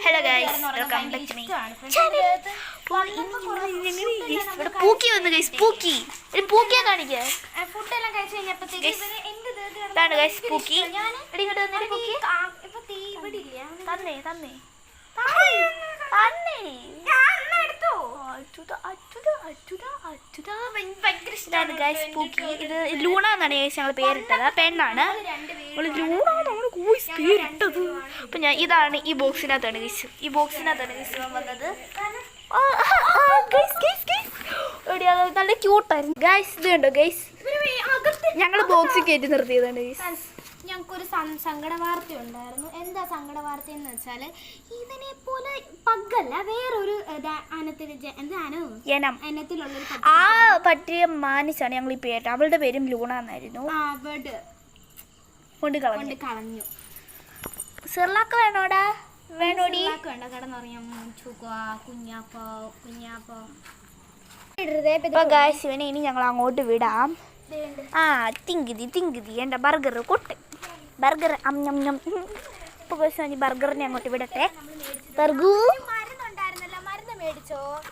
Hello guys, welcome back to my channel. ഇവിടെ പൂക്കി വന്നു ഗൈസ്. പൂക്കിയാ കാണിക്കുക. ഇതാണ് ഗൈസ് പൂക്കി. തന്നേ പൂക്കി. ഇത് ലൂണ എന്നാണ് ഗൈസ് ഞങ്ങൾ പേരിട്ടത്. പെണ്ണാണ് ലൂണ പേരിട്ടത്. അപ്പൊ ഞാൻ ഇതാണ് ഈ ബോക്സിനകത്താണ് ഗൈസ്. വന്നത് നല്ല ക്യൂട്ടായിരുന്നു ഗൈസ്. ഇത് കണ്ടോ ഗൈസ്, ഞങ്ങൾ ബോക്സിൽ കയറ്റി നിർത്തിയതാണ് ഗൈസ്. ഞങ്ങൾക്കൊരു സങ്കട വാർത്ത ഉണ്ടായിരുന്നു. എന്താ സങ്കട വാർത്ത എന്ന് വെച്ചാൽ, ഇതിനെ പോലെ പഗ്ഗല്ല, വേറൊരു ഇനത്തിലുള്ളൊരു ആ പട്ടിയെ മാനിച്ചാണ് ഞങ്ങൾ ഈ പേര്. അവളുടെ പേരും ലൂണ എന്നായിരുന്നു. കൊണ്ട് കളഞ്ഞു. സിർലാക്ക് വേണോടാ? വേണോടി? വേണ്ട, കടന്നറിയാം. കുഞ്ഞാപ്പോ ഇവനെ ഇനി ഞങ്ങൾ അങ്ങോട്ട് വിടാം. തിങ്കിതി എൻ്റെ ബർഗർ കൊട്ട്. ബർഗർ ബർഗറിനെ അങ്ങോട്ട് വിടട്ടെ.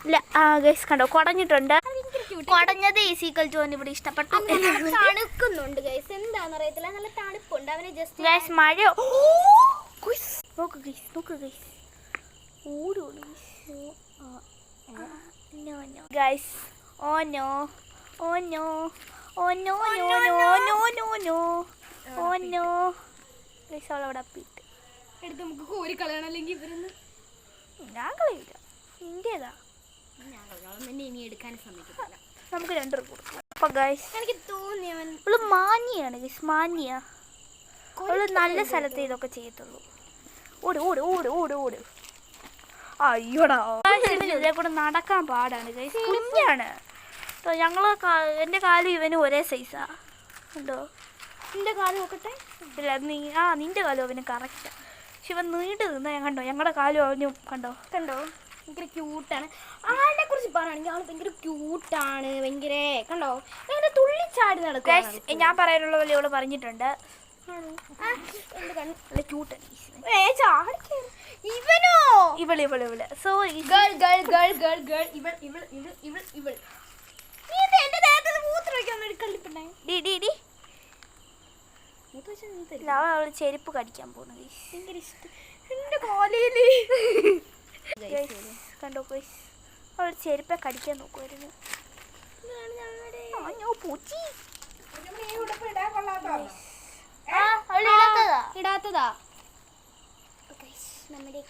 ഇല്ല ഗൈസ് കണ്ടോ, കുടഞ്ഞിട്ടുണ്ട്. കുടഞ്ഞത് ഇവിടെ ഇഷ്ടപ്പെട്ടു. തണുക്കുന്നുണ്ട് ഗൈസ്, എന്താണെന്ന് അറിയത്തില്ല, നല്ല തണുപ്പുണ്ട്. അവനെ ജസ്റ്റ് ഗൈസ് മഴ നോക്ക് ഗൈസ്. ഗൈസ് അവളവിടെ അപ്പിട്ട് എടുത്ത് നമുക്ക് കോരി കളയണം, അല്ലെങ്കിൽ ഇവരൊന്ന് ഞാൻ കളയില്ല. ഇന്റേതാ, ഇനി എടുക്കാൻ ശ്രമിക്കത്തില്ല. നമുക്ക് രണ്ടുപേർ കൊടുക്കാം. അപ്പൊ ഗൈസ് എനിക്ക് തോന്നി അവള് മാന്യാണ് ഗൈസ്. അവള് നല്ല സ്ഥലത്ത് ഇതൊക്കെ ചെയ്യത്തുള്ളൂ. ഓട്. അയ്യോടാ, ഇതിലെ കൂടെ നടക്കാൻ പാടാണ് ഗൈസ്. കുഞ്ഞാണ്. എൻ്റെ കാലും ഇവനും ഒരേ സൈസാ. ഉണ്ടോ? നിന്റെ കാല് നോക്കട്ടെ. ഇല്ല, നിന്റെ കാലും അവന് കറക്റ്റാ. പക്ഷെ ഇവൻ നീണ്ടു നിന്നാ ഞാൻ കണ്ടോ, ഞങ്ങളുടെ കാലും അവനും കണ്ടോ. ഭയങ്കര ക്യൂട്ടാണ്. ആളെ കുറിച്ച് പറയുകയാണെങ്കിൽ ആൾ ഭയങ്കര ക്യൂട്ടാണ്. ഭയങ്കര കണ്ടോ, ഭയങ്കര തുള്ളിച്ചാടി നടക്കും. ഞാൻ പറയാനുള്ള പോലെ ഇവള് പറഞ്ഞിട്ടുണ്ട്. ഇവനോ ഇവള് സോറി അവള് ചെരുപ്പ് കടിക്കാൻ പോണു. ഭയങ്കര ഇഷ്ടം എന്റെ കോലയില്. കണ്ടോ ഗൈസ്, അവള് ചെരുപ്പെ കടിക്കാൻ നോക്കുമായിരുന്നു. ഇടാത്തതാ നമ്മുടെ